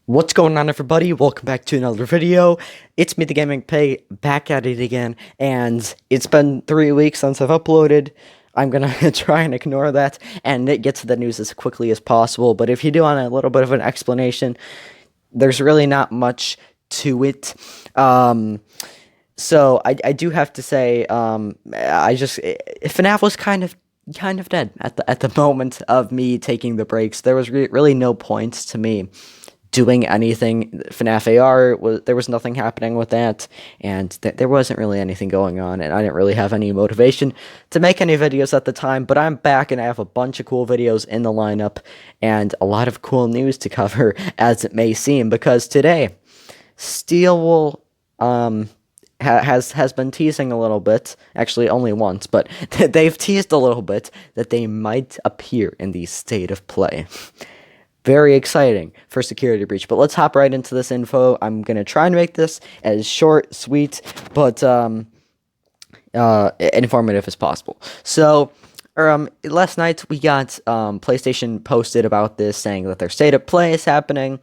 What's going on, everybody? Welcome back to another video. It's me, the Gaming Pig, back at it again, and it's been 3 weeks since I've uploaded. I'm gonna try and ignore that and get to the news as quickly as possible, but if you do want a little bit of an explanation, there's really not much to it. So I do have to say, Fnaf was kind of dead at the moment of me taking the breaks. There was really no point to me doing anything. Fnaf AR there was nothing happening with that, and there wasn't really anything going on, and I didn't really have any motivation to make any videos at the time. But I'm back, and I have a bunch of cool videos in the lineup, and a lot of cool news to cover, as it may seem, because today, Steel will has been teasing a little bit, actually only once, but they've teased a little bit that they might appear in the State of Play. Very exciting for Security Breach, but let's hop right into this info. I'm going to try and make this as short, sweet, but informative as possible. So, last night we got PlayStation posted about this, saying that their State of Play is happening.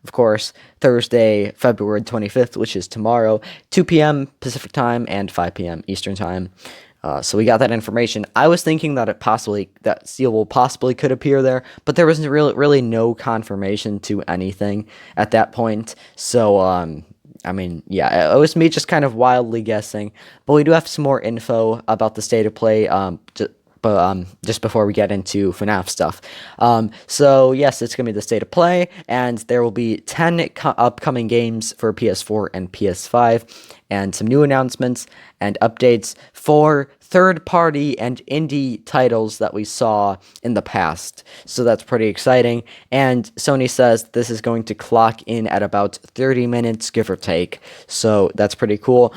Of course, Thursday, February 25th, which is tomorrow, 2 p.m. Pacific time and 5 p.m. Eastern time. So we got that information. I was thinking that that Steel possibly could appear there, but there was really no confirmation to anything at that point. So, I mean, yeah, it was me just kind of wildly guessing. But we do have some more info about the State of Play, just before we get into FNAF stuff. So yes, it's going to be the State of Play, and there will be 10 upcoming games for PS4 and PS5, and some new announcements and updates for third-party and indie titles that we saw in the past. So that's pretty exciting, and Sony says this is going to clock in at about 30 minutes, give or take. So that's pretty cool.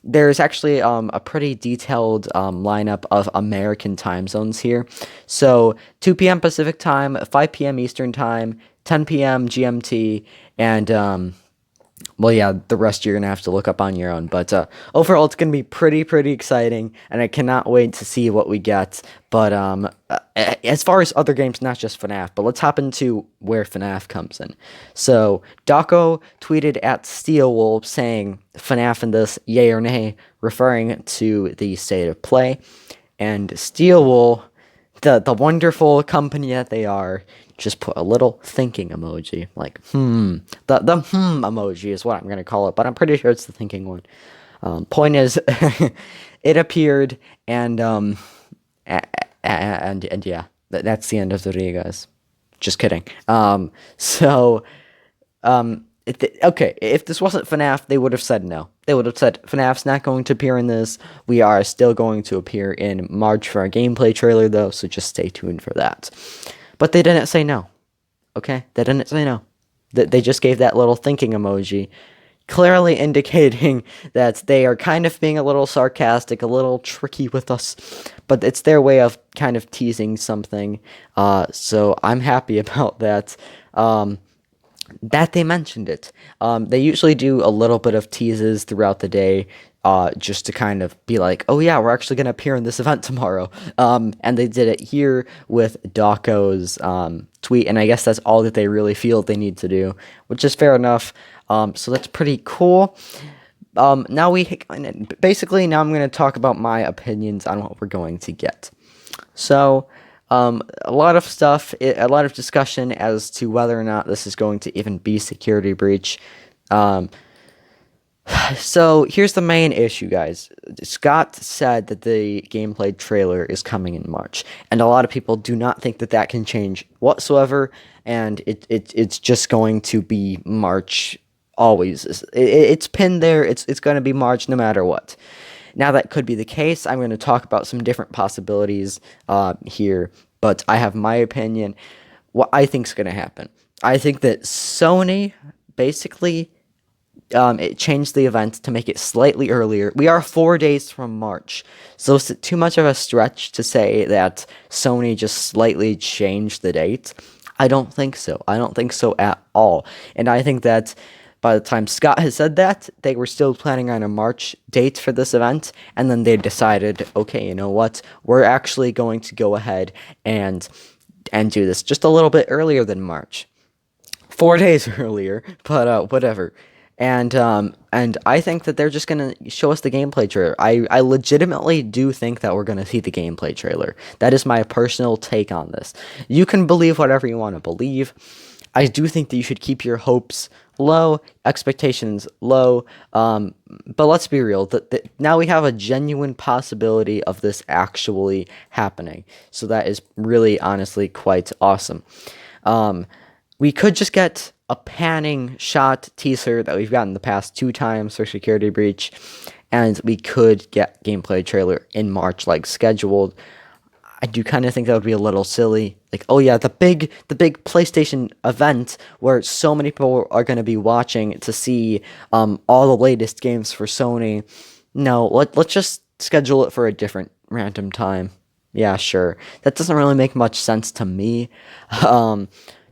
There's actually a pretty detailed lineup of American time zones here. So 2 p.m. Pacific time, 5 p.m. Eastern time, 10 p.m. GMT, and well, yeah, the rest you're going to have to look up on your own. But overall, it's going to be pretty exciting, and I cannot wait to see what we get. But as far as other games, not just FNAF, but let's hop into where FNAF comes in. So, Dawko tweeted at Steelwolf saying, FNAF in this, yay or nay, referring to the State of Play. And Steelwolf, the wonderful company that they are, just put a little thinking emoji, like, the emoji is what I'm going to call it, but I'm pretty sure it's the thinking one. Point is, it appeared, and yeah, that's the end of the video, guys. Just kidding. Okay, if this wasn't FNAF, they would have said no. They would have said, FNAF's not going to appear in this. We are still going to appear in March for our gameplay trailer, though, so just stay tuned for that. But they didn't say no, okay? They didn't say no. They just gave that little thinking emoji, clearly indicating that they are kind of being a little sarcastic, a little tricky with us, but it's their way of kind of teasing something, so I'm happy about that. That they mentioned it. They usually do a little bit of teases throughout the day, just to kind of be like, oh yeah, we're actually going to appear in this event tomorrow. And they did it here with Dawko's tweet, and I guess that's all that they really feel they need to do, which is fair enough. So that's pretty cool. Now I'm going to talk about my opinions on what we're going to get. So, a lot of stuff, a lot of discussion as to whether or not this is going to even be Security Breach. So here's the main issue, guys. Scott said that the gameplay trailer is coming in March, and a lot of people do not think that that can change whatsoever, and it's just going to be March always. It's pinned there. It's going to be March no matter what. Now, that could be the case. I'm going to talk about some different possibilities here, but I have my opinion. What I think is going to happen. I think that Sony basically it changed the event to make it slightly earlier. We are 4 days from March, so it's too much of a stretch to say that Sony just slightly changed the date. I don't think so. I don't think so at all. And I think that by the time Scott has said that, they were still planning on a March date for this event, and then they decided, okay, you know what, we're actually going to go ahead and do this just a little bit earlier than March. 4 days earlier, but whatever. And I think that they're just gonna show us the gameplay trailer. I legitimately do think that we're gonna see the gameplay trailer. That is my personal take on this. You can believe whatever you want to believe. I do think that you should keep your hopes low, expectations low. But let's be real. That now we have a genuine possibility of this actually happening. So that is really, honestly, quite awesome. Um, we could just get a panning shot teaser that we've gotten the past 2 times for Security Breach, and we could get gameplay trailer in March like scheduled. I do kind of think that would be a little silly. Like, oh yeah, the big PlayStation event where so many people are going to be watching to see all the latest games for Sony. No, let's just schedule it for a different random time. Yeah, sure. That doesn't really make much sense to me. Um,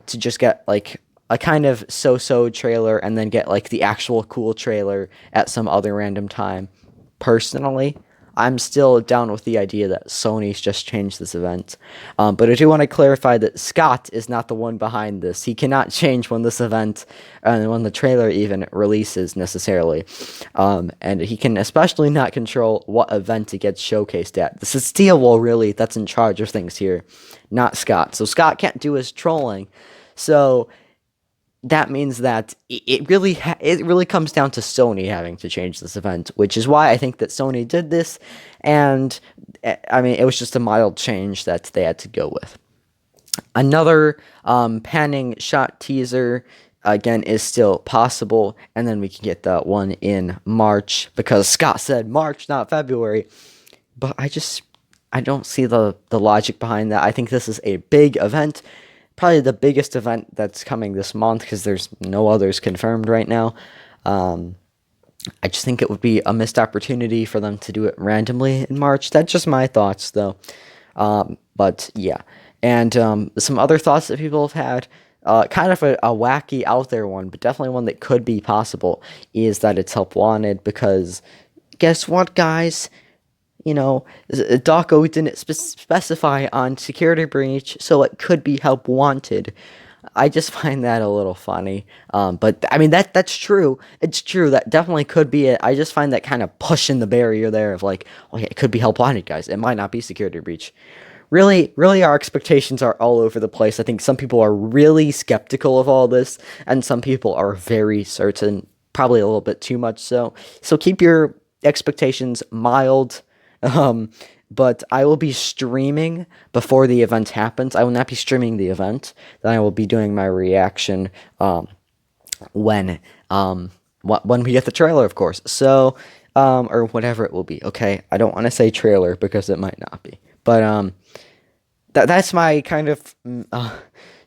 to just get like a kind of so-so trailer and then get like the actual cool trailer at some other random time. Personally, I'm still down with the idea that Sony's just changed this event. But I do want to clarify that Scott is not the one behind this. He cannot change when this event and when the trailer even releases necessarily. And he can especially not control what event it gets showcased at. This is Steelwool, really, that's in charge of things here, not Scott. So Scott can't do his trolling. So that means that it really comes down to Sony having to change this event, which is why I think that Sony did this, and I mean it was just a mild change that they had to go with. Another panning shot teaser again is still possible, and then we can get that one in March because Scott said March, not February. But I don't see the logic behind that. I think this is a big event. Probably the biggest event that's coming this month because there's no others confirmed right now. I just think it would be a missed opportunity for them to do it randomly in March. That's just my thoughts, though. But yeah. And some other thoughts that people have had, kind of a wacky out there one, but definitely one that could be possible, is that it's help wanted because guess what, guys? You know, Daco didn't specify on Security Breach, so it could be help wanted. I just find that a little funny. But I mean that's true. It's true. That definitely could be it. I just find that kind of pushing the barrier there of like, oh yeah, it could be help wanted, guys. It might not be Security Breach. Really, our expectations are all over the place. I think some people are really skeptical of all this, and some people are very certain, probably a little bit too much so. So keep your expectations mild. Um, but I will be streaming before the event happens. I will not be streaming the event. Then I will be doing my reaction when when we get the trailer, of course. So or whatever it will be. Okay, I don't want to say trailer because it might not be. But that's my kind of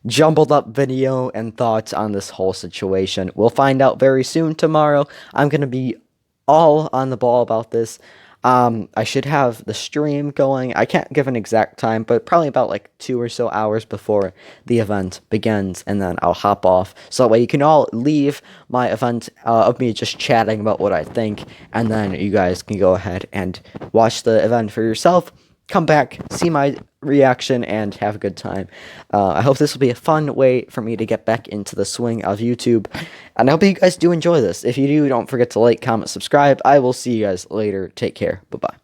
jumbled up video and thoughts on this whole situation. We'll find out very soon tomorrow. I'm gonna be all on the ball about this. I should have the stream going. I can't give an exact time, but probably about like 2 or so hours before the event begins, and then I'll hop off. So that way you can all leave my event of me just chatting about what I think, and then you guys can go ahead and watch the event for yourself. Come back, see my reaction, and have a good time. I hope this will be a fun way for me to get back into the swing of YouTube, and I hope you guys do enjoy this. If you do, don't forget to like, comment, subscribe. I will see you guys later. Take care. Bye-bye.